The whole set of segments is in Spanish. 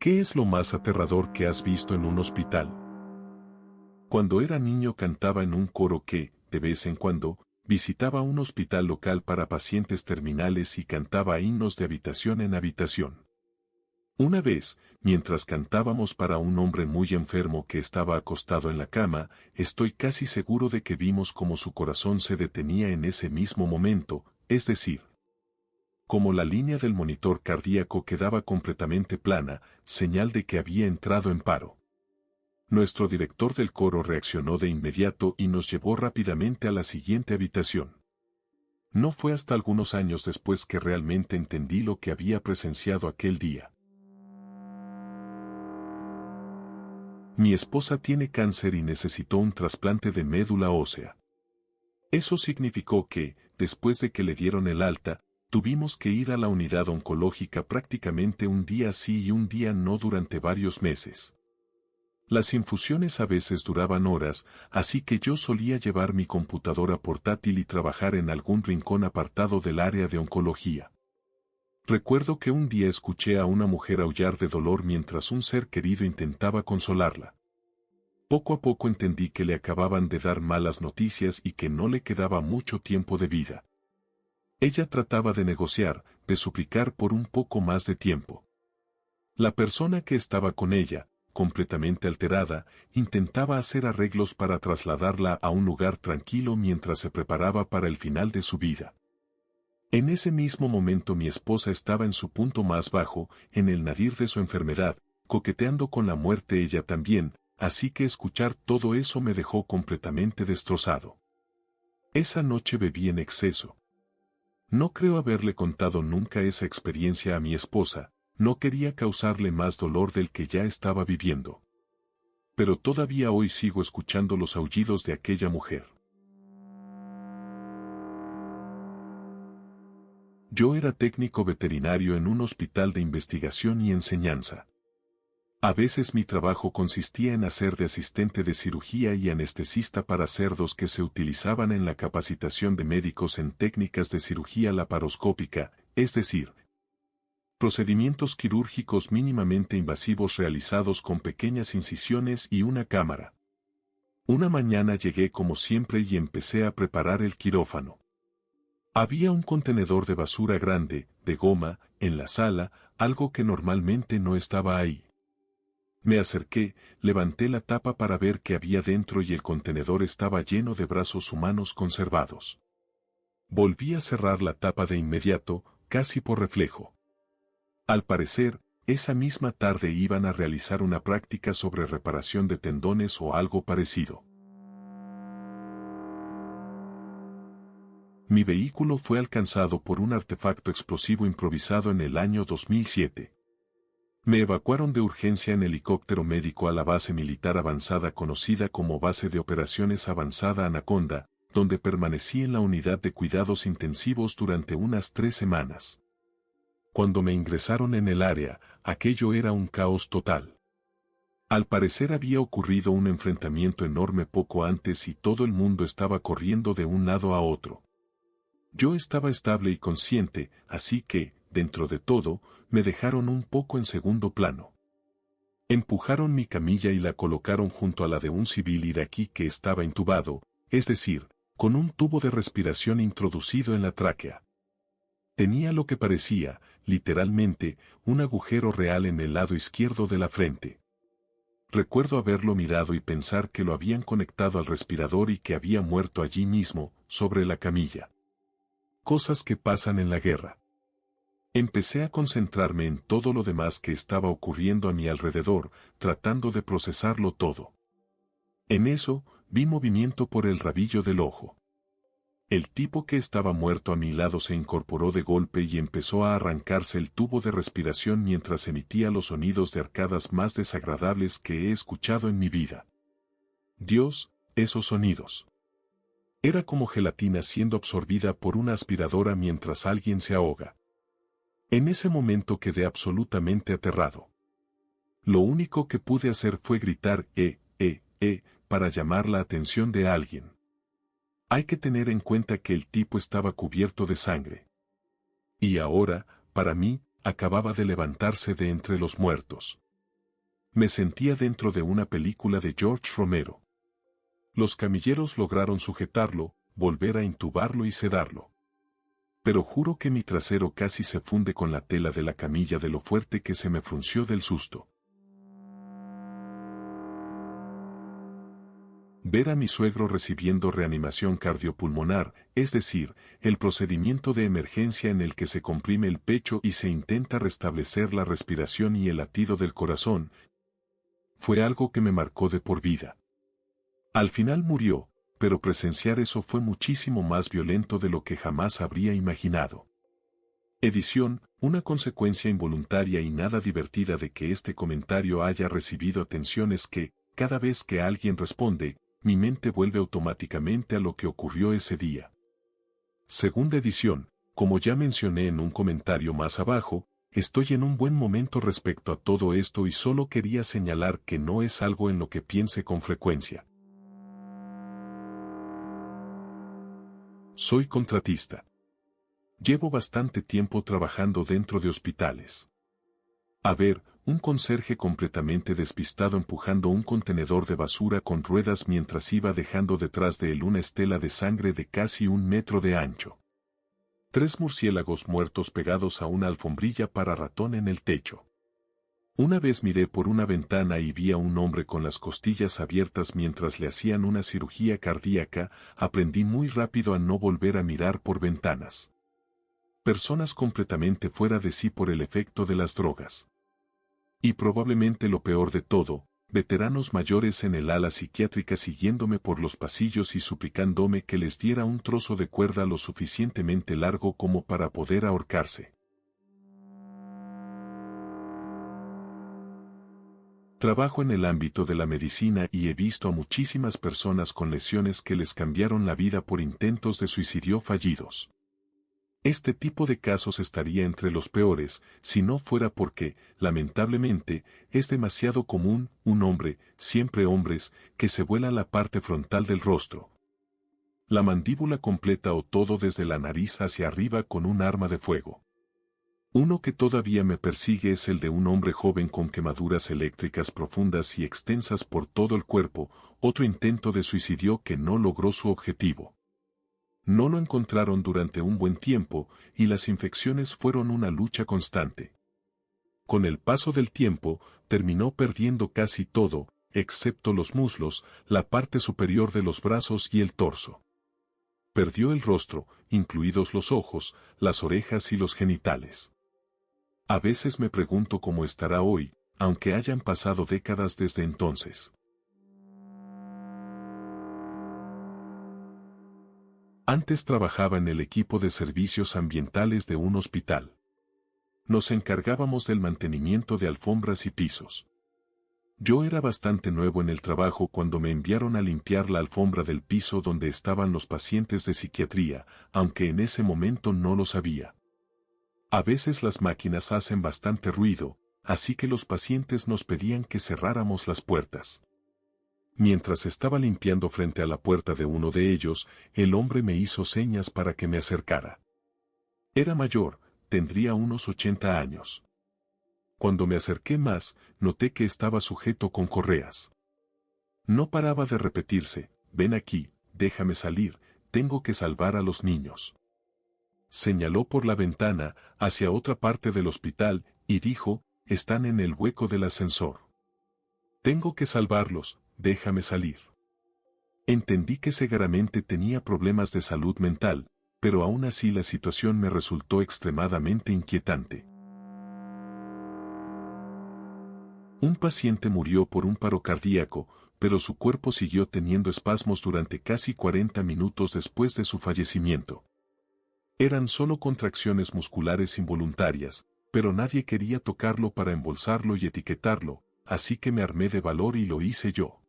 ¿Qué es lo más aterrador que has visto en un hospital? Cuando era niño cantaba en un coro que, de vez en cuando, visitaba un hospital local para pacientes terminales y cantaba himnos de habitación en habitación. Una vez, mientras cantábamos para un hombre muy enfermo que estaba acostado en la cama, estoy casi seguro de que vimos cómo su corazón se detenía en ese mismo momento, es decir, como la línea del monitor cardíaco quedaba completamente plana, señal de que había entrado en paro. Nuestro director del coro reaccionó de inmediato y nos llevó rápidamente a la siguiente habitación. No fue hasta algunos años después que realmente entendí lo que había presenciado aquel día. Mi esposa tiene cáncer y necesitó un trasplante de médula ósea. Eso significó que, después de que le dieron el alta, tuvimos que ir a la unidad oncológica prácticamente un día sí y un día no durante varios meses. Las infusiones a veces duraban horas, así que yo solía llevar mi computadora portátil y trabajar en algún rincón apartado del área de oncología. Recuerdo que un día escuché a una mujer aullar de dolor mientras un ser querido intentaba consolarla. Poco a poco entendí que le acababan de dar malas noticias y que no le quedaba mucho tiempo de vida. Ella trataba de negociar, de suplicar por un poco más de tiempo. La persona que estaba con ella, completamente alterada, intentaba hacer arreglos para trasladarla a un lugar tranquilo mientras se preparaba para el final de su vida. En ese mismo momento mi esposa estaba en su punto más bajo, en el nadir de su enfermedad, coqueteando con la muerte ella también, así que escuchar todo eso me dejó completamente destrozado. Esa noche bebí en exceso. No creo haberle contado nunca esa experiencia a mi esposa, no quería causarle más dolor del que ya estaba viviendo. Pero todavía hoy sigo escuchando los aullidos de aquella mujer. Yo era técnico veterinario en un hospital de investigación y enseñanza. A veces mi trabajo consistía en hacer de asistente de cirugía y anestesista para cerdos que se utilizaban en la capacitación de médicos en técnicas de cirugía laparoscópica, es decir, procedimientos quirúrgicos mínimamente invasivos realizados con pequeñas incisiones y una cámara. Una mañana llegué como siempre y empecé a preparar el quirófano. Había un contenedor de basura grande, de goma, en la sala, algo que normalmente no estaba ahí. Me acerqué, levanté la tapa para ver qué había dentro y el contenedor estaba lleno de brazos humanos conservados. Volví a cerrar la tapa de inmediato, casi por reflejo. Al parecer, esa misma tarde iban a realizar una práctica sobre reparación de tendones o algo parecido. Mi vehículo fue alcanzado por un artefacto explosivo improvisado en el año 2007. Me evacuaron de urgencia en helicóptero médico a la base militar avanzada conocida como Base de Operaciones Avanzada Anaconda, donde permanecí en la unidad de cuidados intensivos durante unas 3 semanas. Cuando me ingresaron en el área, aquello era un caos total. Al parecer había ocurrido un enfrentamiento enorme poco antes y todo el mundo estaba corriendo de un lado a otro. Yo estaba estable y consciente, así que, dentro de todo, me dejaron un poco en segundo plano. Empujaron mi camilla y la colocaron junto a la de un civil iraquí que estaba intubado, es decir, con un tubo de respiración introducido en la tráquea. Tenía lo que parecía, literalmente, un agujero real en el lado izquierdo de la frente. Recuerdo haberlo mirado y pensar que lo habían conectado al respirador y que había muerto allí mismo, sobre la camilla. Cosas que pasan en la guerra. Empecé a concentrarme en todo lo demás que estaba ocurriendo a mi alrededor, tratando de procesarlo todo. En eso, vi movimiento por el rabillo del ojo. El tipo que estaba muerto a mi lado se incorporó de golpe y empezó a arrancarse el tubo de respiración mientras emitía los sonidos de arcadas más desagradables que he escuchado en mi vida. Dios, esos sonidos. Era como gelatina siendo absorbida por una aspiradora mientras alguien se ahoga. En ese momento quedé absolutamente aterrado. Lo único que pude hacer fue gritar para llamar la atención de alguien. Hay que tener en cuenta que el tipo estaba cubierto de sangre. Y ahora, para mí, acababa de levantarse de entre los muertos. Me sentía dentro de una película de George Romero. Los camilleros lograron sujetarlo, volver a intubarlo y sedarlo. Pero juro que mi trasero casi se funde con la tela de la camilla de lo fuerte que se me frunció del susto. Ver a mi suegro recibiendo reanimación cardiopulmonar, es decir, el procedimiento de emergencia en el que se comprime el pecho y se intenta restablecer la respiración y el latido del corazón, fue algo que me marcó de por vida. Al final murió, pero presenciar eso fue muchísimo más violento de lo que jamás habría imaginado. Edición, una consecuencia involuntaria y nada divertida de que este comentario haya recibido atención es que, cada vez que alguien responde, mi mente vuelve automáticamente a lo que ocurrió ese día. Segunda edición, como ya mencioné en un comentario más abajo, estoy en un buen momento respecto a todo esto y solo quería señalar que no es algo en lo que piense con frecuencia. Soy contratista. Llevo bastante tiempo trabajando dentro de hospitales. A ver, un conserje completamente despistado empujando un contenedor de basura con ruedas mientras iba dejando detrás de él una estela de sangre de casi 1 metro de ancho. 3 murciélagos muertos pegados a una alfombrilla para ratón en el techo. Una vez miré por una ventana y vi a un hombre con las costillas abiertas mientras le hacían una cirugía cardíaca, aprendí muy rápido a no volver a mirar por ventanas. Personas completamente fuera de sí por el efecto de las drogas. Y probablemente lo peor de todo, veteranos mayores en el ala psiquiátrica siguiéndome por los pasillos y suplicándome que les diera un trozo de cuerda lo suficientemente largo como para poder ahorcarse. Trabajo en el ámbito de la medicina y he visto a muchísimas personas con lesiones que les cambiaron la vida por intentos de suicidio fallidos. Este tipo de casos estaría entre los peores, si no fuera porque, lamentablemente, es demasiado común un hombre, siempre hombres, que se vuela la parte frontal del rostro. La mandíbula completa o todo desde la nariz hacia arriba con un arma de fuego. Uno que todavía me persigue es el de un hombre joven con quemaduras eléctricas profundas y extensas por todo el cuerpo, otro intento de suicidio que no logró su objetivo. No lo encontraron durante un buen tiempo, y las infecciones fueron una lucha constante. Con el paso del tiempo, terminó perdiendo casi todo, excepto los muslos, la parte superior de los brazos y el torso. Perdió el rostro, incluidos los ojos, las orejas y los genitales. A veces me pregunto cómo estará hoy, aunque hayan pasado décadas desde entonces. Antes trabajaba en el equipo de servicios ambientales de un hospital. Nos encargábamos del mantenimiento de alfombras y pisos. Yo era bastante nuevo en el trabajo cuando me enviaron a limpiar la alfombra del piso donde estaban los pacientes de psiquiatría, aunque en ese momento no lo sabía. A veces las máquinas hacen bastante ruido, así que los pacientes nos pedían que cerráramos las puertas. Mientras estaba limpiando frente a la puerta de uno de ellos, el hombre me hizo señas para que me acercara. Era mayor, tendría unos 80 años. Cuando me acerqué más, noté que estaba sujeto con correas. No paraba de repetirse, ven aquí, déjame salir, tengo que salvar a los niños. Señaló por la ventana, hacia otra parte del hospital, y dijo, están en el hueco del ascensor. Tengo que salvarlos, déjame salir. Entendí que seguramente tenía problemas de salud mental, pero aún así la situación me resultó extremadamente inquietante. Un paciente murió por un paro cardíaco, pero su cuerpo siguió teniendo espasmos durante casi 40 minutos después de su fallecimiento. Eran solo contracciones musculares involuntarias, pero nadie quería tocarlo para embolsarlo y etiquetarlo, así que me armé de valor y lo hice yo.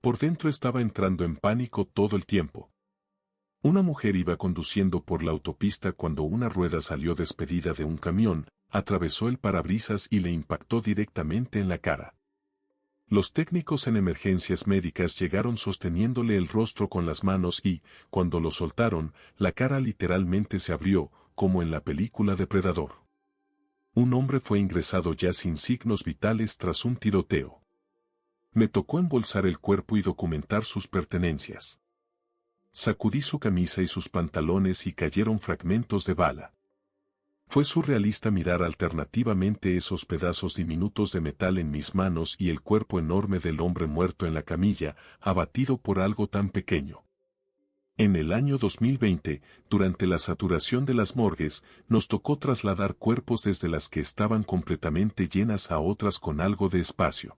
Por dentro estaba entrando en pánico todo el tiempo. Una mujer iba conduciendo por la autopista cuando una rueda salió despedida de un camión, atravesó el parabrisas y le impactó directamente en la cara. Los técnicos en emergencias médicas llegaron sosteniéndole el rostro con las manos y, cuando lo soltaron, la cara literalmente se abrió, como en la película Depredador. Un hombre fue ingresado ya sin signos vitales tras un tiroteo. Me tocó embolsar el cuerpo y documentar sus pertenencias. Sacudí su camisa y sus pantalones y cayeron fragmentos de bala. Fue surrealista mirar alternativamente esos pedazos diminutos de metal en mis manos y el cuerpo enorme del hombre muerto en la camilla, abatido por algo tan pequeño. En el año 2020, durante la saturación de las morgues, nos tocó trasladar cuerpos desde las que estaban completamente llenas a otras con algo de espacio.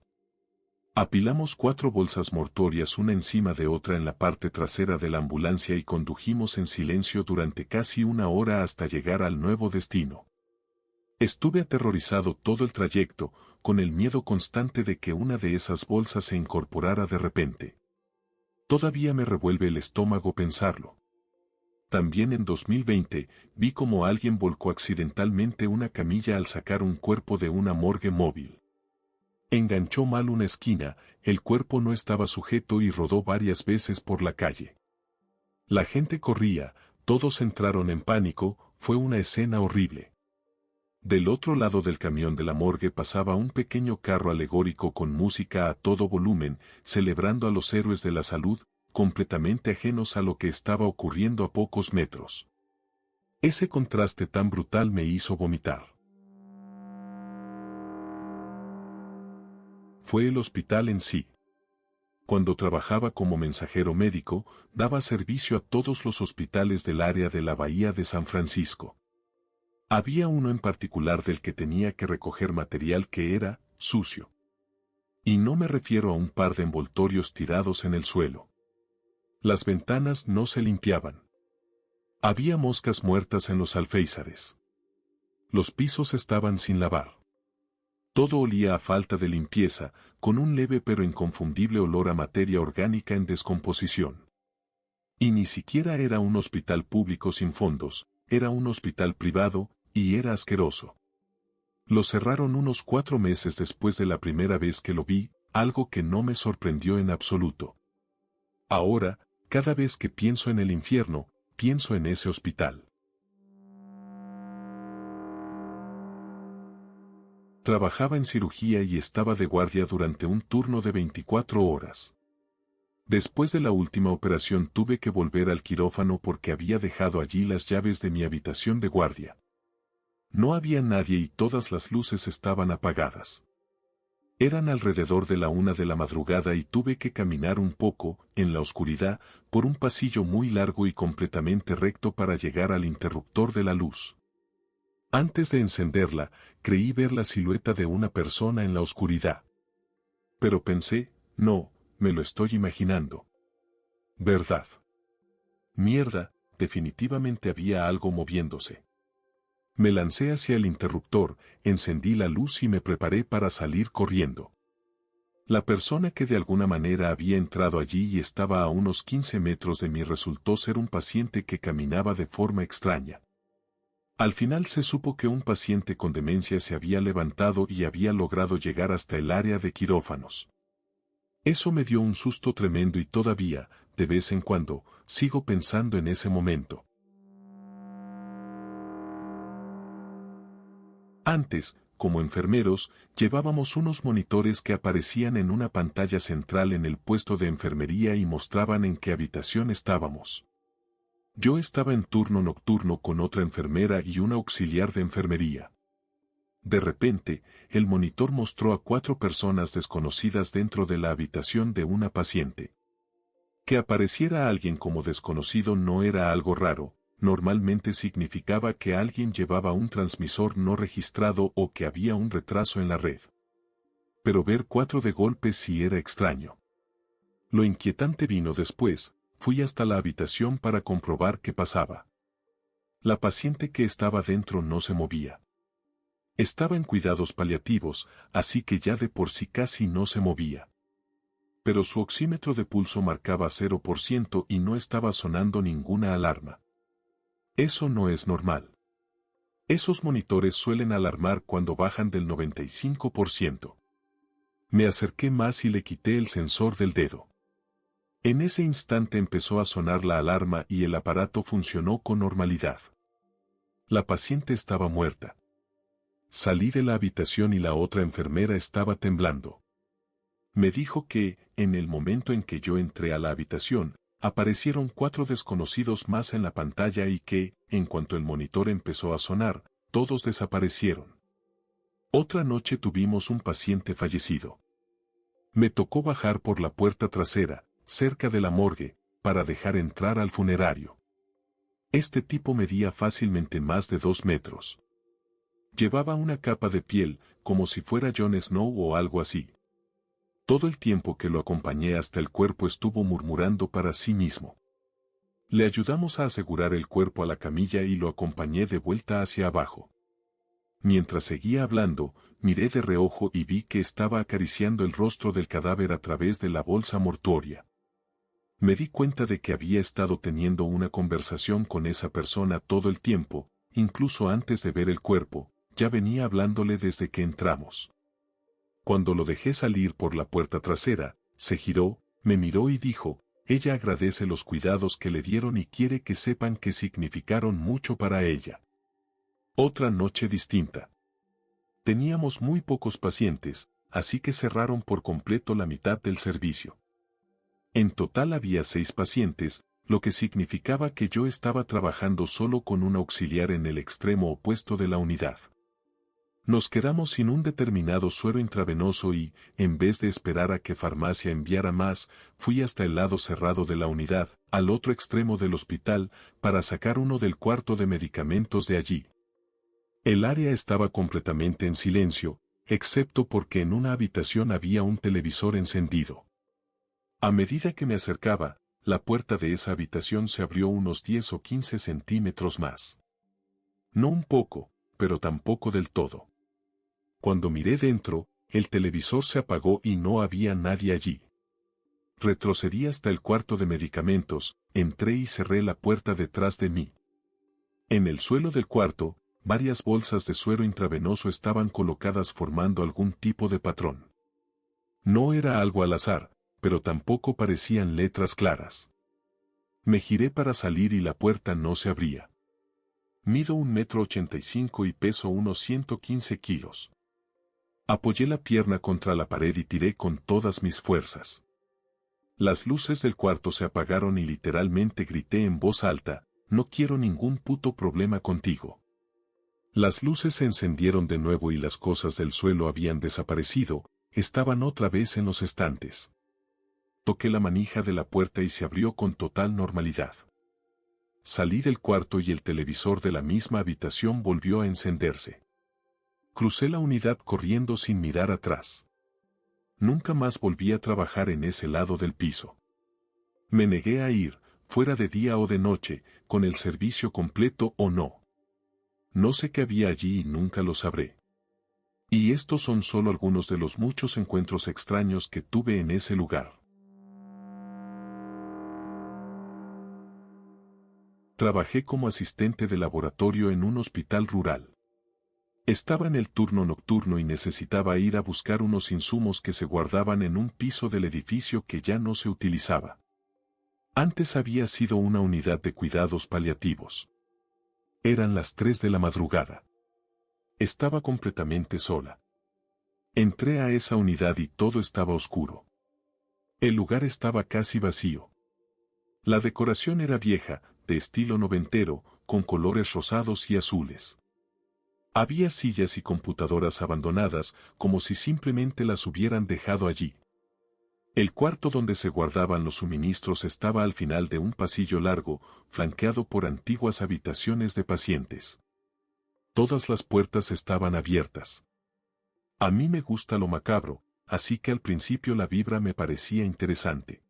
Apilamos 4 bolsas mortuorias una encima de otra en la parte trasera de la ambulancia y condujimos en silencio durante casi 1 hora hasta llegar al nuevo destino. Estuve aterrorizado todo el trayecto, con el miedo constante de que una de esas bolsas se incorporara de repente. Todavía me revuelve el estómago pensarlo. También en 2020, vi como alguien volcó accidentalmente una camilla al sacar un cuerpo de una morgue móvil. Enganchó mal una esquina, el cuerpo no estaba sujeto y rodó varias veces por la calle. La gente corría, todos entraron en pánico, fue una escena horrible. Del otro lado del camión de la morgue pasaba un pequeño carro alegórico con música a todo volumen, celebrando a los héroes de la salud, completamente ajenos a lo que estaba ocurriendo a pocos metros. Ese contraste tan brutal me hizo vomitar. Fue el hospital en sí. Cuando trabajaba como mensajero médico, daba servicio a todos los hospitales del área de la Bahía de San Francisco. Había uno en particular del que tenía que recoger material que era sucio. Y no me refiero a un par de envoltorios tirados en el suelo. Las ventanas no se limpiaban. Había moscas muertas en los alféizares. Los pisos estaban sin lavar. Todo olía a falta de limpieza, con un leve pero inconfundible olor a materia orgánica en descomposición. Y ni siquiera era un hospital público sin fondos, era un hospital privado, y era asqueroso. Lo cerraron unos 4 meses después de la primera vez que lo vi, algo que no me sorprendió en absoluto. Ahora, cada vez que pienso en el infierno, pienso en ese hospital. Trabajaba en cirugía y estaba de guardia durante un turno de 24 horas. Después de la última operación tuve que volver al quirófano porque había dejado allí las llaves de mi habitación de guardia. No había nadie y todas las luces estaban apagadas. Eran alrededor de la 1 de la madrugada y tuve que caminar un poco, en la oscuridad, por un pasillo muy largo y completamente recto para llegar al interruptor de la luz. Antes de encenderla, creí ver la silueta de una persona en la oscuridad. Pero pensé, no, me lo estoy imaginando. ¿Verdad? Mierda, definitivamente había algo moviéndose. Me lancé hacia el interruptor, encendí la luz y me preparé para salir corriendo. La persona que de alguna manera había entrado allí y estaba a unos 15 metros de mí resultó ser un paciente que caminaba de forma extraña. Al final se supo que un paciente con demencia se había levantado y había logrado llegar hasta el área de quirófanos. Eso me dio un susto tremendo y todavía, de vez en cuando, sigo pensando en ese momento. Antes, como enfermeros, llevábamos unos monitores que aparecían en una pantalla central en el puesto de enfermería y mostraban en qué habitación estábamos. Yo estaba en turno nocturno con otra enfermera y una auxiliar de enfermería. De repente, el monitor mostró a 4 personas desconocidas dentro de la habitación de una paciente. Que apareciera alguien como desconocido no era algo raro, normalmente significaba que alguien llevaba un transmisor no registrado o que había un retraso en la red. Pero ver 4 de golpe sí era extraño. Lo inquietante vino después. Fui hasta la habitación para comprobar qué pasaba. La paciente que estaba dentro no se movía. Estaba en cuidados paliativos, así que ya de por sí casi no se movía. Pero su oxímetro de pulso marcaba 0% y no estaba sonando ninguna alarma. Eso no es normal. Esos monitores suelen alarmar cuando bajan del 95%. Me acerqué más y le quité el sensor del dedo. En ese instante empezó a sonar la alarma y el aparato funcionó con normalidad. La paciente estaba muerta. Salí de la habitación y la otra enfermera estaba temblando. Me dijo que, en el momento en que yo entré a la habitación, aparecieron 4 desconocidos más en la pantalla y que, en cuanto el monitor empezó a sonar, todos desaparecieron. Otra noche tuvimos un paciente fallecido. Me tocó bajar por la puerta trasera, cerca de la morgue, para dejar entrar al funerario. Este tipo medía fácilmente más de 2 metros. Llevaba una capa de piel, como si fuera Jon Snow o algo así. Todo el tiempo que lo acompañé hasta el cuerpo estuvo murmurando para sí mismo. Le ayudamos a asegurar el cuerpo a la camilla y lo acompañé de vuelta hacia abajo. Mientras seguía hablando, miré de reojo y vi que estaba acariciando el rostro del cadáver a través de la bolsa mortuoria. Me di cuenta de que había estado teniendo una conversación con esa persona todo el tiempo, incluso antes de ver el cuerpo, ya venía hablándole desde que entramos. Cuando lo dejé salir por la puerta trasera, se giró, me miró y dijo, ella agradece los cuidados que le dieron y quiere que sepan que significaron mucho para ella. Otra noche distinta. Teníamos muy pocos pacientes, así que cerraron por completo la mitad del servicio. En total había 6 pacientes, lo que significaba que yo estaba trabajando solo con un auxiliar en el extremo opuesto de la unidad. Nos quedamos sin un determinado suero intravenoso y, en vez de esperar a que farmacia enviara más, fui hasta el lado cerrado de la unidad, al otro extremo del hospital, para sacar uno del cuarto de medicamentos de allí. El área estaba completamente en silencio, excepto porque en una habitación había un televisor encendido. A medida que me acercaba, la puerta de esa habitación se abrió unos 10 o 15 centímetros más. No un poco, pero tampoco del todo. Cuando miré dentro, el televisor se apagó y no había nadie allí. Retrocedí hasta el cuarto de medicamentos, entré y cerré la puerta detrás de mí. En el suelo del cuarto, varias bolsas de suero intravenoso estaban colocadas formando algún tipo de patrón. No era algo al azar, pero tampoco parecían letras claras. Me giré para salir y la puerta no se abría. Mido 1,85 m y peso unos 115 kilos. Apoyé la pierna contra la pared y tiré con todas mis fuerzas. Las luces del cuarto se apagaron y literalmente grité en voz alta, no quiero ningún puto problema contigo. Las luces se encendieron de nuevo y las cosas del suelo habían desaparecido, estaban otra vez en los estantes. Toqué la manija de la puerta y se abrió con total normalidad. Salí del cuarto y el televisor de la misma habitación volvió a encenderse. Crucé la unidad corriendo sin mirar atrás. Nunca más volví a trabajar en ese lado del piso. Me negué a ir, fuera de día o de noche, con el servicio completo o no. No sé qué había allí y nunca lo sabré. Y estos son solo algunos de los muchos encuentros extraños que tuve en ese lugar. Trabajé como asistente de laboratorio en un hospital rural. Estaba en el turno nocturno y necesitaba ir a buscar unos insumos que se guardaban en un piso del edificio que ya no se utilizaba. Antes había sido una unidad de cuidados paliativos. Eran las 3 de la madrugada. Estaba completamente sola. Entré a esa unidad y todo estaba oscuro. El lugar estaba casi vacío. La decoración era vieja, de estilo noventero, con colores rosados y azules. Había sillas y computadoras abandonadas, como si simplemente las hubieran dejado allí. El cuarto donde se guardaban los suministros estaba al final de un pasillo largo, flanqueado por antiguas habitaciones de pacientes. Todas las puertas estaban abiertas. A mí me gusta lo macabro, así que al principio la vibra me parecía interesante.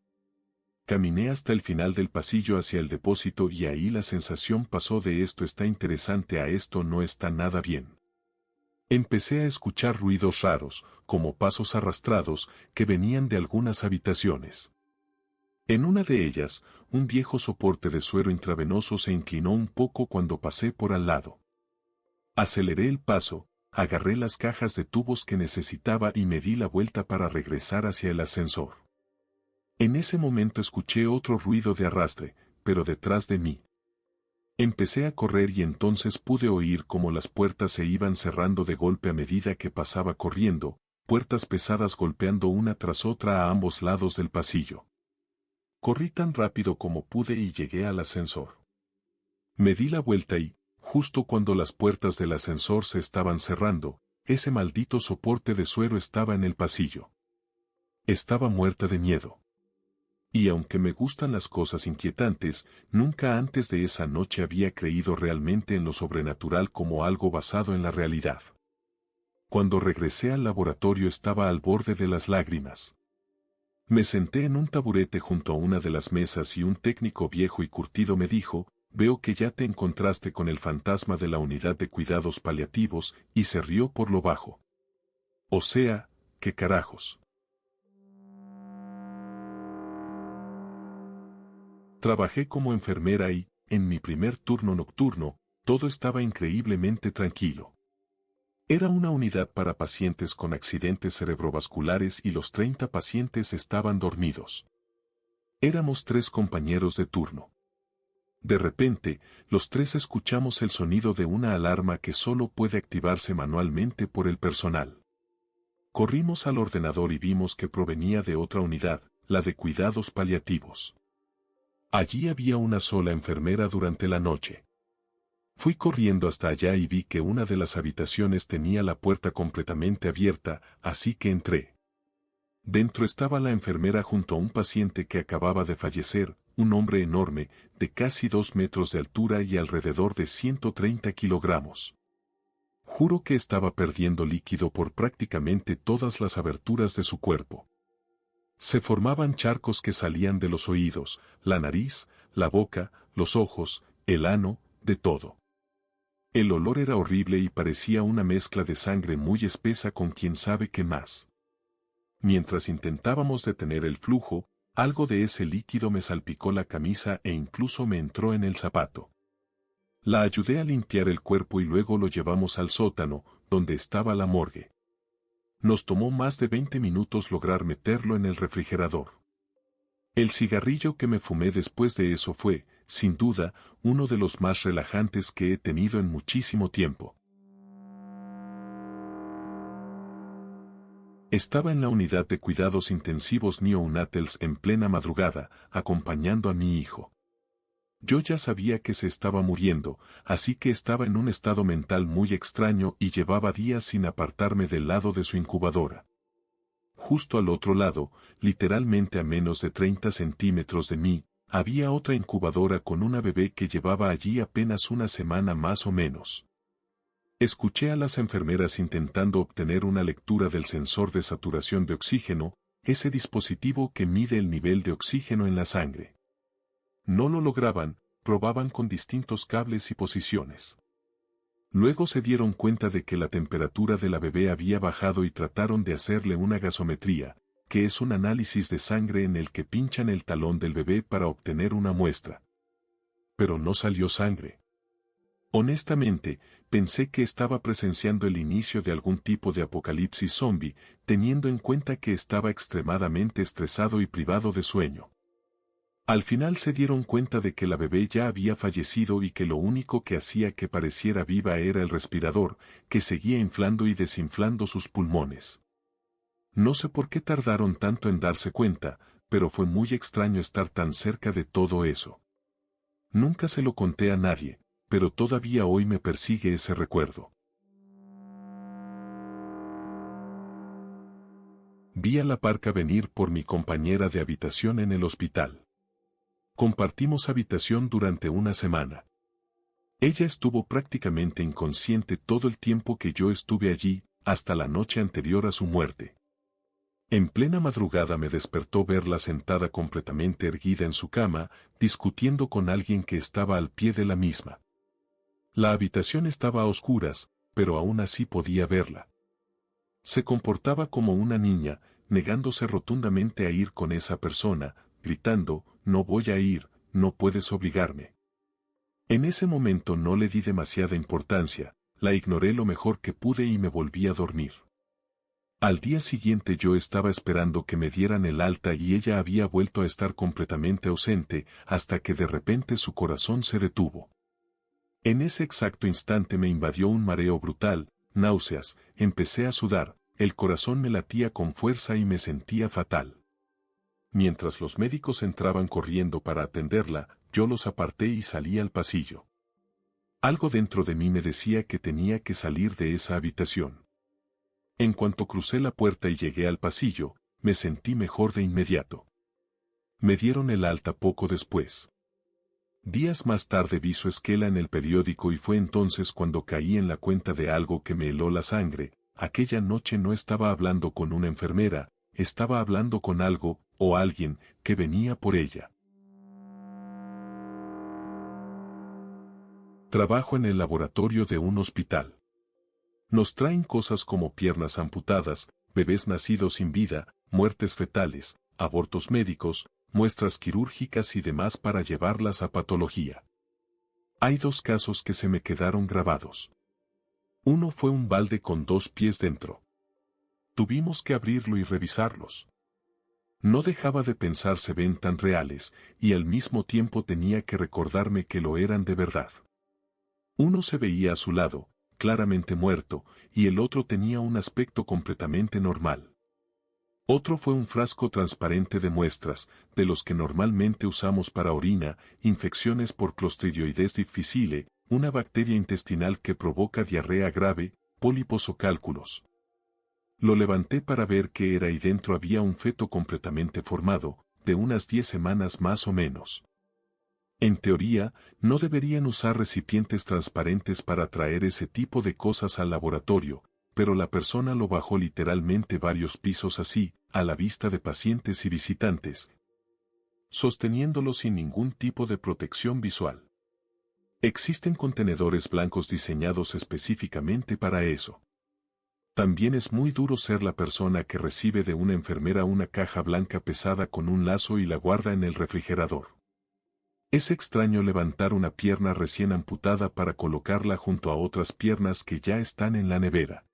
Caminé hasta el final del pasillo hacia el depósito y ahí la sensación pasó de esto está interesante a esto no está nada bien. Empecé a escuchar ruidos raros, como pasos arrastrados, que venían de algunas habitaciones. En una de ellas, un viejo soporte de suero intravenoso se inclinó un poco cuando pasé por al lado. Aceleré el paso, agarré las cajas de tubos que necesitaba y me di la vuelta para regresar hacia el ascensor. En ese momento escuché otro ruido de arrastre, pero detrás de mí. Empecé a correr y entonces pude oír cómo las puertas se iban cerrando de golpe a medida que pasaba corriendo, puertas pesadas golpeando una tras otra a ambos lados del pasillo. Corrí tan rápido como pude y llegué al ascensor. Me di la vuelta y, justo cuando las puertas del ascensor se estaban cerrando, ese maldito soporte de suero estaba en el pasillo. Estaba muerta de miedo. Y aunque me gustan las cosas inquietantes, nunca antes de esa noche había creído realmente en lo sobrenatural como algo basado en la realidad. Cuando regresé al laboratorio estaba al borde de las lágrimas. Me senté en un taburete junto a una de las mesas y un técnico viejo y curtido me dijo, «Veo que ya te encontraste con el fantasma de la unidad de cuidados paliativos», y se rió por lo bajo. O sea, ¿qué carajos? Trabajé como enfermera y, en mi primer turno nocturno, todo estaba increíblemente tranquilo. Era una unidad para pacientes con accidentes cerebrovasculares y los 30 pacientes estaban dormidos. Éramos 3 compañeros de turno. De repente, los 3 escuchamos el sonido de una alarma que solo puede activarse manualmente por el personal. Corrimos al ordenador y vimos que provenía de otra unidad, la de cuidados paliativos. Allí había una sola enfermera durante la noche. Fui corriendo hasta allá y vi que una de las habitaciones tenía la puerta completamente abierta, así que entré. Dentro estaba la enfermera junto a un paciente que acababa de fallecer, un hombre enorme, de casi 2 metros de altura y alrededor de 130 kilogramos. Juro que estaba perdiendo líquido por prácticamente todas las aberturas de su cuerpo. Se formaban charcos que salían de los oídos, la nariz, la boca, los ojos, el ano, de todo. El olor era horrible y parecía una mezcla de sangre muy espesa con quién sabe qué más. Mientras intentábamos detener el flujo, algo de ese líquido me salpicó la camisa e incluso me entró en el zapato. La ayudé a limpiar el cuerpo y luego lo llevamos al sótano, donde estaba la morgue. Nos tomó más de 20 minutos lograr meterlo en el refrigerador. El cigarrillo que me fumé después de eso fue, sin duda, uno de los más relajantes que he tenido en muchísimo tiempo. Estaba en la unidad de cuidados intensivos neonatals en plena madrugada, acompañando a mi hijo. Yo ya sabía que se estaba muriendo, así que estaba en un estado mental muy extraño y llevaba días sin apartarme del lado de su incubadora. Justo al otro lado, literalmente a menos de 30 centímetros de mí, había otra incubadora con una bebé que llevaba allí apenas una semana más o menos. Escuché a las enfermeras intentando obtener una lectura del sensor de saturación de oxígeno, ese dispositivo que mide el nivel de oxígeno en la sangre. No lo lograban, probaban con distintos cables y posiciones. Luego se dieron cuenta de que la temperatura de la bebé había bajado y trataron de hacerle una gasometría, que es un análisis de sangre en el que pinchan el talón del bebé para obtener una muestra. Pero no salió sangre. Honestamente, pensé que estaba presenciando el inicio de algún tipo de apocalipsis zombie, teniendo en cuenta que estaba extremadamente estresado y privado de sueño. Al final se dieron cuenta de que la bebé ya había fallecido y que lo único que hacía que pareciera viva era el respirador, que seguía inflando y desinflando sus pulmones. No sé por qué tardaron tanto en darse cuenta, pero fue muy extraño estar tan cerca de todo eso. Nunca se lo conté a nadie, pero todavía hoy me persigue ese recuerdo. Vi a la parca venir por mi compañera de habitación en el hospital. Compartimos habitación durante una semana. Ella estuvo prácticamente inconsciente todo el tiempo que yo estuve allí, hasta la noche anterior a su muerte. En plena madrugada me despertó verla sentada completamente erguida en su cama, discutiendo con alguien que estaba al pie de la misma. La habitación estaba a oscuras, pero aún así podía verla. Se comportaba como una niña, negándose rotundamente a ir con esa persona, gritando, «No voy a ir, no puedes obligarme». En ese momento no le di demasiada importancia, la ignoré lo mejor que pude y me volví a dormir. Al día siguiente yo estaba esperando que me dieran el alta y ella había vuelto a estar completamente ausente, hasta que de repente su corazón se detuvo. En ese exacto instante me invadió un mareo brutal, náuseas, empecé a sudar, el corazón me latía con fuerza y me sentía fatal. Mientras los médicos entraban corriendo para atenderla, yo los aparté y salí al pasillo. Algo dentro de mí me decía que tenía que salir de esa habitación. En cuanto crucé la puerta y llegué al pasillo, me sentí mejor de inmediato. Me dieron el alta poco después. Días más tarde vi su esquela en el periódico y fue entonces cuando caí en la cuenta de algo que me heló la sangre. Aquella noche no estaba hablando con una enfermera, estaba hablando con algo, o alguien, que venía por ella. Trabajo en el laboratorio de un hospital. Nos traen cosas como piernas amputadas, bebés nacidos sin vida, muertes fetales, abortos médicos, muestras quirúrgicas y demás para llevarlas a patología. Hay dos casos que se me quedaron grabados. Uno fue un balde con 2 pies dentro. Tuvimos que abrirlo y revisarlos. No dejaba de pensar se ven tan reales, y al mismo tiempo tenía que recordarme que lo eran de verdad. Uno se veía a su lado, claramente muerto, y el otro tenía un aspecto completamente normal. Otro fue un frasco transparente de muestras, de los que normalmente usamos para orina, infecciones por Clostridioides difficile, una bacteria intestinal que provoca diarrea grave, pólipos o cálculos. Lo levanté para ver qué era y dentro había un feto completamente formado, de unas 10 semanas más o menos. En teoría, no deberían usar recipientes transparentes para traer ese tipo de cosas al laboratorio, pero la persona lo bajó literalmente varios pisos así, a la vista de pacientes y visitantes, sosteniéndolo sin ningún tipo de protección visual. Existen contenedores blancos diseñados específicamente para eso. También es muy duro ser la persona que recibe de una enfermera una caja blanca pesada con un lazo y la guarda en el refrigerador. Es extraño levantar una pierna recién amputada para colocarla junto a otras piernas que ya están en la nevera.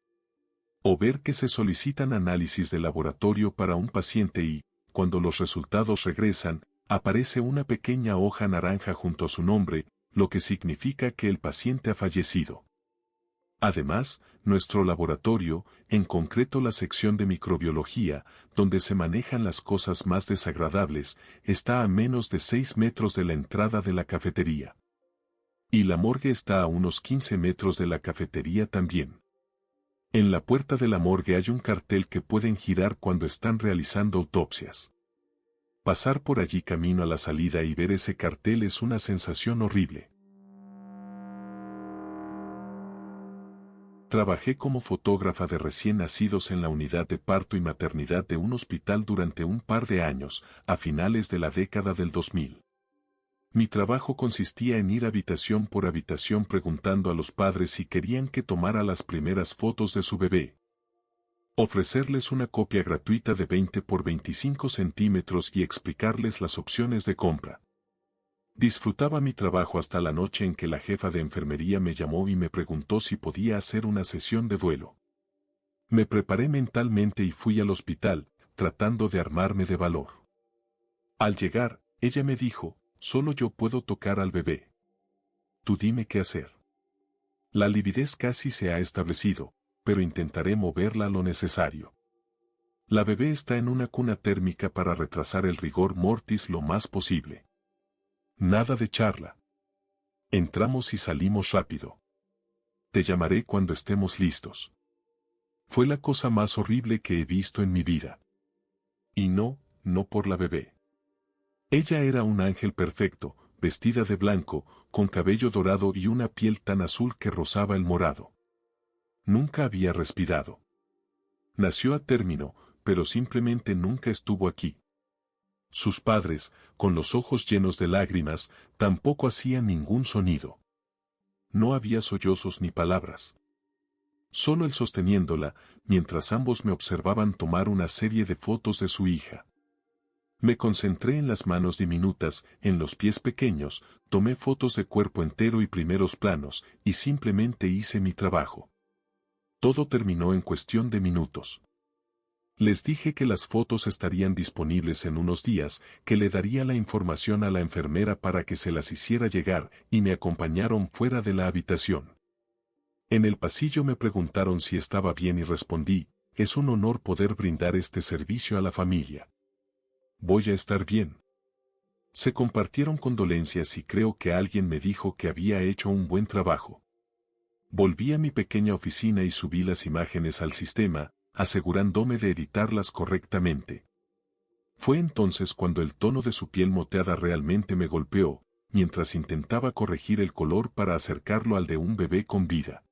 O ver que se solicitan análisis de laboratorio para un paciente y, cuando los resultados regresan, aparece una pequeña hoja naranja junto a su nombre, lo que significa que el paciente ha fallecido. Además, nuestro laboratorio, en concreto la sección de microbiología, donde se manejan las cosas más desagradables, está a menos de 6 metros de la entrada de la cafetería. Y la morgue está a unos 15 metros de la cafetería también. En la puerta de la morgue hay un cartel que pueden girar cuando están realizando autopsias. Pasar por allí camino a la salida y ver ese cartel es una sensación horrible. Trabajé como fotógrafa de recién nacidos en la unidad de parto y maternidad de un hospital durante un par de años, a finales de la década del 2000. Mi trabajo consistía en ir habitación por habitación preguntando a los padres si querían que tomara las primeras fotos de su bebé. Ofrecerles una copia gratuita de 20 por 25 centímetros y explicarles las opciones de compra. Disfrutaba mi trabajo hasta la noche en que la jefa de enfermería me llamó y me preguntó si podía hacer una sesión de duelo. Me preparé mentalmente y fui al hospital, tratando de armarme de valor. Al llegar, ella me dijo, solo yo puedo tocar al bebé. Tú dime qué hacer. La lividez casi se ha establecido, pero intentaré moverla lo necesario. La bebé está en una cuna térmica para retrasar el rigor mortis lo más posible. Nada de charla. Entramos y salimos rápido. Te llamaré cuando estemos listos. Fue la cosa más horrible que he visto en mi vida. Y no por la bebé. Ella era un ángel perfecto, vestida de blanco, con cabello dorado y una piel tan azul que rozaba el morado. Nunca había respirado. Nació a término, pero simplemente nunca estuvo aquí. Sus padres, con los ojos llenos de lágrimas, tampoco hacían ningún sonido. No había sollozos ni palabras. Solo él sosteniéndola, mientras ambos me observaban tomar una serie de fotos de su hija. Me concentré en las manos diminutas, en los pies pequeños, tomé fotos de cuerpo entero y primeros planos, y simplemente hice mi trabajo. Todo terminó en cuestión de minutos. Les dije que las fotos estarían disponibles en unos días, que le daría la información a la enfermera para que se las hiciera llegar, y me acompañaron fuera de la habitación. En el pasillo me preguntaron si estaba bien y respondí, es un honor poder brindar este servicio a la familia. Voy a estar bien. Se compartieron condolencias y creo que alguien me dijo que había hecho un buen trabajo. Volví a mi pequeña oficina y subí las imágenes al sistema, asegurándome de editarlas correctamente. Fue entonces cuando el tono de su piel moteada realmente me golpeó, mientras intentaba corregir el color para acercarlo al de un bebé con vida.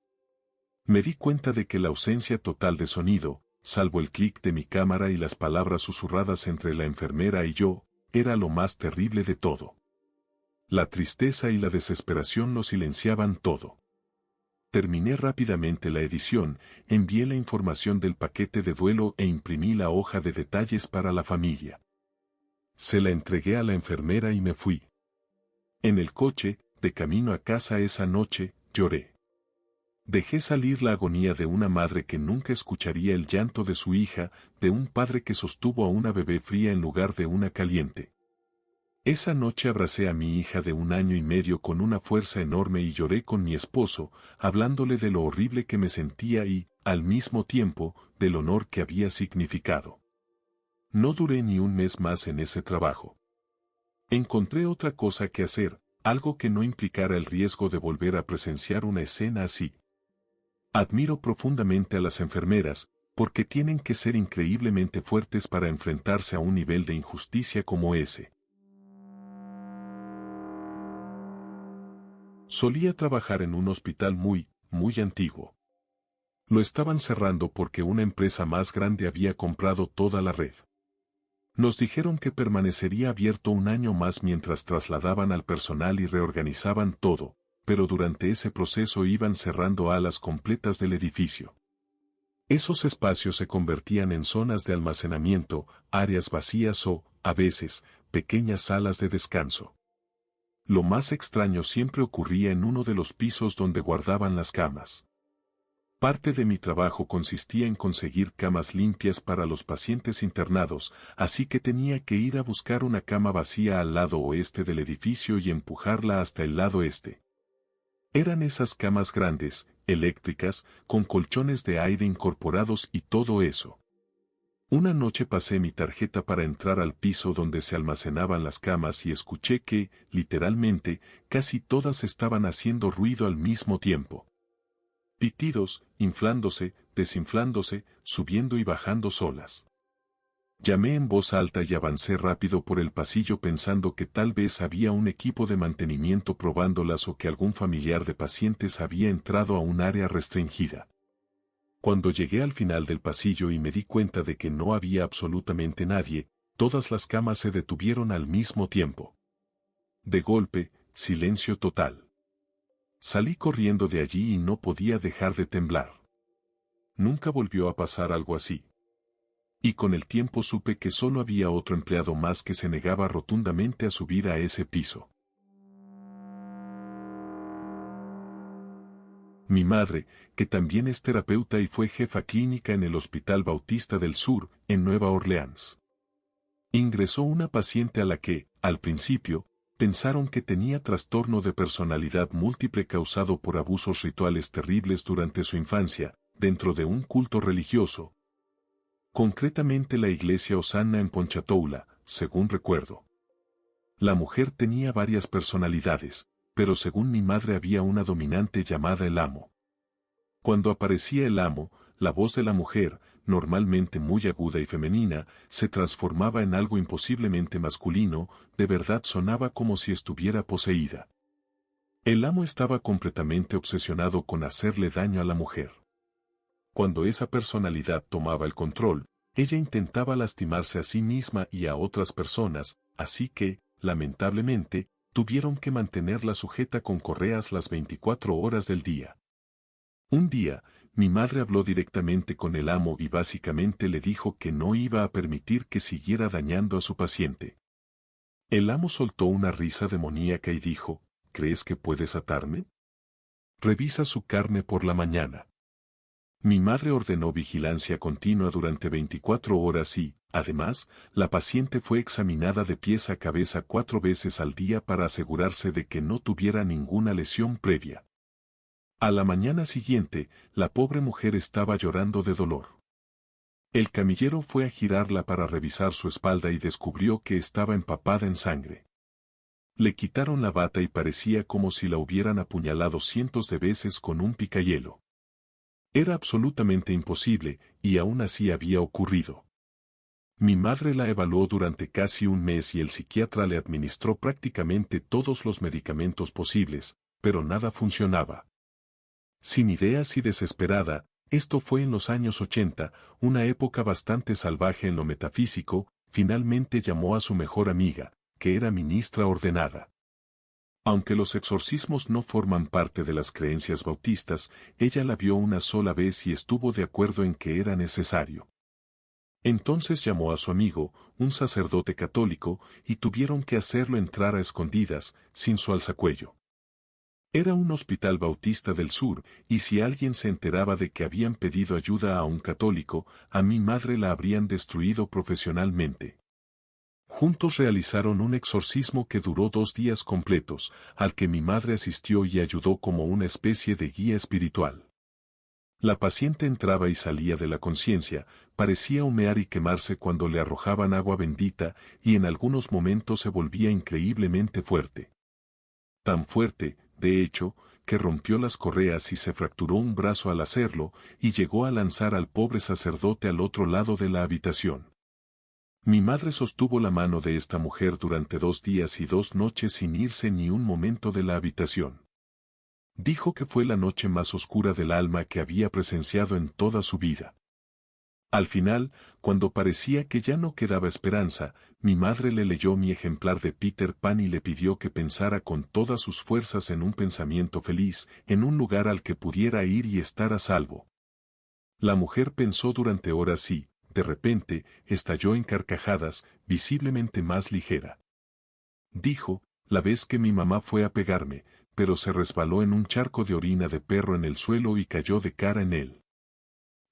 Me di cuenta de que la ausencia total de sonido, salvo el clic de mi cámara y las palabras susurradas entre la enfermera y yo, era lo más terrible de todo. La tristeza y la desesperación lo silenciaban todo. Terminé rápidamente la edición, envié la información del paquete de duelo e imprimí la hoja de detalles para la familia. Se la entregué a la enfermera y me fui. En el coche, de camino a casa esa noche, lloré. Dejé salir la agonía de una madre que nunca escucharía el llanto de su hija, de un padre que sostuvo a una bebé fría en lugar de una caliente. Esa noche abracé a mi hija de 1 año y medio con una fuerza enorme y lloré con mi esposo, hablándole de lo horrible que me sentía y, al mismo tiempo, del honor que había significado. No duré ni un mes más en ese trabajo. Encontré otra cosa que hacer, algo que no implicara el riesgo de volver a presenciar una escena así. Admiro profundamente a las enfermeras, porque tienen que ser increíblemente fuertes para enfrentarse a un nivel de injusticia como ese. Solía trabajar en un hospital muy antiguo. Lo estaban cerrando porque una empresa más grande había comprado toda la red. Nos dijeron que permanecería abierto un año más mientras trasladaban al personal y reorganizaban todo, pero durante ese proceso iban cerrando alas completas del edificio. Esos espacios se convertían en zonas de almacenamiento, áreas vacías o, a veces, pequeñas salas de descanso. Lo más extraño siempre ocurría en uno de los pisos donde guardaban las camas. Parte de mi trabajo consistía en conseguir camas limpias para los pacientes internados, así que tenía que ir a buscar una cama vacía al lado oeste del edificio y empujarla hasta el lado este. Eran esas camas grandes, eléctricas, con colchones de aire incorporados y todo eso. Una noche pasé mi tarjeta para entrar al piso donde se almacenaban las camas y escuché que, literalmente, casi todas estaban haciendo ruido al mismo tiempo. Pitidos, inflándose, desinflándose, subiendo y bajando solas. Llamé en voz alta y avancé rápido por el pasillo pensando que tal vez había un equipo de mantenimiento probándolas o que algún familiar de pacientes había entrado a un área restringida. Cuando llegué al final del pasillo y me di cuenta de que no había absolutamente nadie, todas las camas se detuvieron al mismo tiempo. De golpe, silencio total. Salí corriendo de allí y no podía dejar de temblar. Nunca volvió a pasar algo así. Y con el tiempo supe que solo había otro empleado más que se negaba rotundamente a subir a ese piso. Mi madre, que también es terapeuta y fue jefa clínica en el Hospital Bautista del Sur, en Nueva Orleans. Ingresó una paciente a la que, al principio, pensaron que tenía trastorno de personalidad múltiple causado por abusos rituales terribles durante su infancia, dentro de un culto religioso. Concretamente la iglesia Hosanna en Ponchatoula, según recuerdo. La mujer tenía varias personalidades, pero según mi madre había una dominante llamada el amo. Cuando aparecía el amo, la voz de la mujer, normalmente muy aguda y femenina, se transformaba en algo imposiblemente masculino, de verdad sonaba como si estuviera poseída. El amo estaba completamente obsesionado con hacerle daño a la mujer. Cuando esa personalidad tomaba el control, ella intentaba lastimarse a sí misma y a otras personas, así que, lamentablemente, tuvieron que mantenerla sujeta con correas las 24 horas del día. Un día, mi madre habló directamente con el amo y básicamente le dijo que no iba a permitir que siguiera dañando a su paciente. El amo soltó una risa demoníaca y dijo, ¿crees que puedes atarme? Revisa su carne por la mañana. Mi madre ordenó vigilancia continua durante 24 horas y, además, la paciente fue examinada de pies a cabeza 4 veces al día para asegurarse de que no tuviera ninguna lesión previa. A la mañana siguiente, la pobre mujer estaba llorando de dolor. El camillero fue a girarla para revisar su espalda y descubrió que estaba empapada en sangre. Le quitaron la bata y parecía como si la hubieran apuñalado cientos de veces con un picayelo. Era absolutamente imposible, y aún así había ocurrido. Mi madre la evaluó durante casi un mes y el psiquiatra le administró prácticamente todos los medicamentos posibles, pero nada funcionaba. Sin ideas y desesperada, esto fue en los años 80, una época bastante salvaje en lo metafísico, finalmente llamó a su mejor amiga, que era ministra ordenada. Aunque los exorcismos no forman parte de las creencias bautistas, ella la vio una sola vez y estuvo de acuerdo en que era necesario. Entonces llamó a su amigo, un sacerdote católico, y tuvieron que hacerlo entrar a escondidas, sin su alzacuello. Era un hospital bautista del sur, y si alguien se enteraba de que habían pedido ayuda a un católico, a mi madre la habrían destruido profesionalmente. Juntos realizaron un exorcismo que duró 2 días completos, al que mi madre asistió y ayudó como una especie de guía espiritual. La paciente entraba y salía de la conciencia, parecía humear y quemarse cuando le arrojaban agua bendita, y en algunos momentos se volvía increíblemente fuerte. Tan fuerte, de hecho, que rompió las correas y se fracturó un brazo al hacerlo, y llegó a lanzar al pobre sacerdote al otro lado de la habitación. Mi madre sostuvo la mano de esta mujer durante 2 días y 2 noches sin irse ni un momento de la habitación. Dijo que fue la noche más oscura del alma que había presenciado en toda su vida. Al final, cuando parecía que ya no quedaba esperanza, mi madre le leyó mi ejemplar de Peter Pan y le pidió que pensara con todas sus fuerzas en un pensamiento feliz, en un lugar al que pudiera ir y estar a salvo. La mujer pensó durante horas y, de repente, estalló en carcajadas, visiblemente más ligera. Dijo, la vez que mi mamá fue a pegarme, pero se resbaló en un charco de orina de perro en el suelo y cayó de cara en él.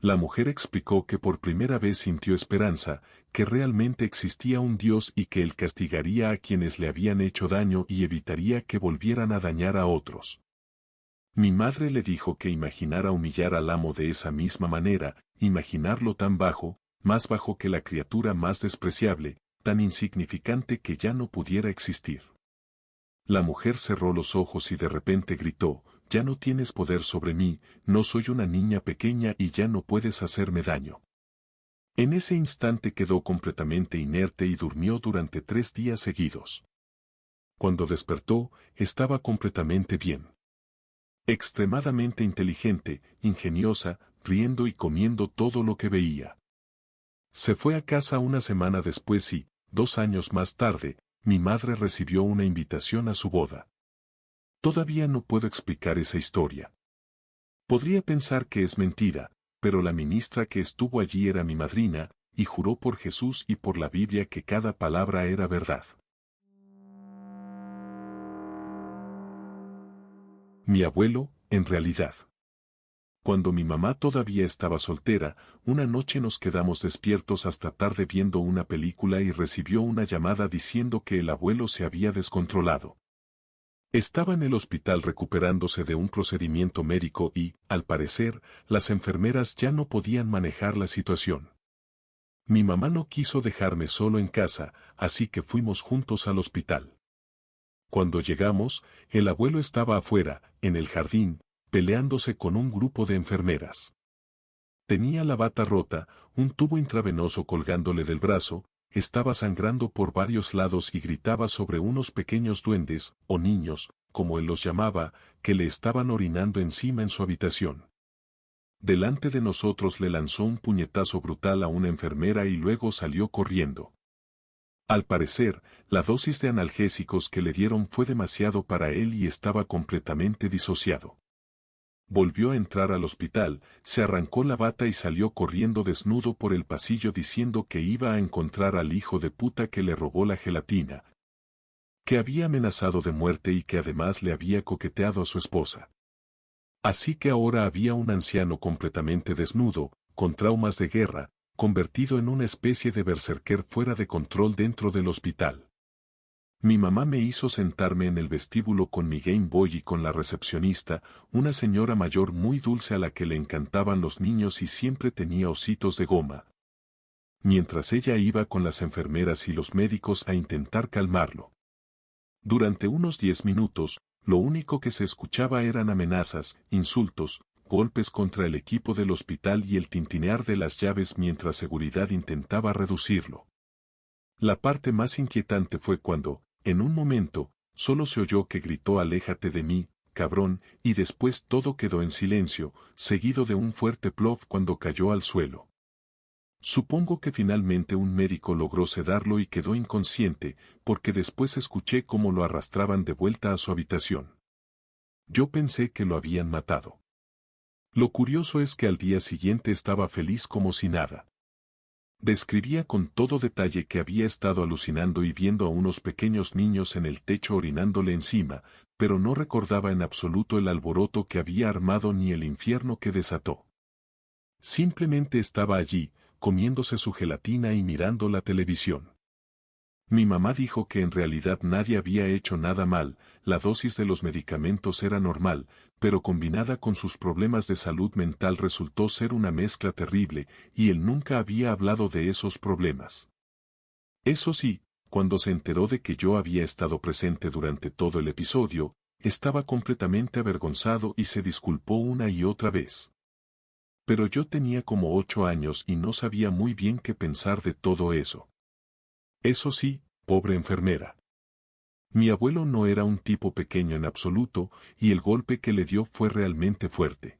La mujer explicó que por primera vez sintió esperanza, que realmente existía un Dios y que él castigaría a quienes le habían hecho daño y evitaría que volvieran a dañar a otros. Mi madre le dijo que imaginara humillar al amo de esa misma manera, imaginarlo tan bajo, más bajo que la criatura más despreciable, tan insignificante que ya no pudiera existir. La mujer cerró los ojos y de repente gritó, ya no tienes poder sobre mí, no soy una niña pequeña y ya no puedes hacerme daño. En ese instante quedó completamente inerte y durmió durante 3 días seguidos. Cuando despertó, estaba completamente bien. Extremadamente inteligente, ingeniosa, riendo y comiendo todo lo que veía. Se fue a casa una semana después y, 2 años más tarde, mi madre recibió una invitación a su boda. Todavía no puedo explicar esa historia. Podría pensar que es mentira, pero la ministra que estuvo allí era mi madrina, y juró por Jesús y por la Biblia que cada palabra era verdad. Mi abuelo, en realidad. Cuando mi mamá todavía estaba soltera, una noche nos quedamos despiertos hasta tarde viendo una película y recibió una llamada diciendo que el abuelo se había descontrolado. Estaba en el hospital recuperándose de un procedimiento médico y, al parecer, las enfermeras ya no podían manejar la situación. Mi mamá no quiso dejarme solo en casa, así que fuimos juntos al hospital. Cuando llegamos, el abuelo estaba afuera, en el jardín, peleándose con un grupo de enfermeras. Tenía la bata rota, un tubo intravenoso colgándole del brazo, estaba sangrando por varios lados y gritaba sobre unos pequeños duendes, o niños, como él los llamaba, que le estaban orinando encima en su habitación. Delante de nosotros le lanzó un puñetazo brutal a una enfermera y luego salió corriendo. Al parecer, la dosis de analgésicos que le dieron fue demasiado para él y estaba completamente disociado. Volvió a entrar al hospital, se arrancó la bata y salió corriendo desnudo por el pasillo diciendo que iba a encontrar al hijo de puta que le robó la gelatina, que había amenazado de muerte y que además le había coqueteado a su esposa. Así que ahora había un anciano completamente desnudo, con traumas de guerra, convertido en una especie de berserker fuera de control dentro del hospital. Mi mamá me hizo sentarme en el vestíbulo con mi Game Boy y con la recepcionista, una señora mayor muy dulce a la que le encantaban los niños y siempre tenía ositos de goma. Mientras ella iba con las enfermeras y los médicos a intentar calmarlo. Durante unos 10 minutos, lo único que se escuchaba eran amenazas, insultos, golpes contra el equipo del hospital y el tintinear de las llaves mientras seguridad intentaba reducirlo. La parte más inquietante fue cuando, en un momento, solo se oyó que gritó «Aléjate de mí, cabrón», y después todo quedó en silencio, seguido de un fuerte plof cuando cayó al suelo. Supongo que finalmente un médico logró sedarlo y quedó inconsciente, porque después escuché cómo lo arrastraban de vuelta a su habitación. Yo pensé que lo habían matado. Lo curioso es que al día siguiente estaba feliz como si nada. Describía con todo detalle que había estado alucinando y viendo a unos pequeños niños en el techo orinándole encima, pero no recordaba en absoluto el alboroto que había armado ni el infierno que desató. Simplemente estaba allí, comiéndose su gelatina y mirando la televisión. Mi mamá dijo que en realidad nadie había hecho nada mal, la dosis de los medicamentos era normal, pero combinada con sus problemas de salud mental resultó ser una mezcla terrible, y él nunca había hablado de esos problemas. Eso sí, cuando se enteró de que yo había estado presente durante todo el episodio, estaba completamente avergonzado y se disculpó una y otra vez. Pero yo tenía como 8 años y no sabía muy bien qué pensar de todo eso. Eso sí, pobre enfermera. Mi abuelo no era un tipo pequeño en absoluto, y el golpe que le dio fue realmente fuerte.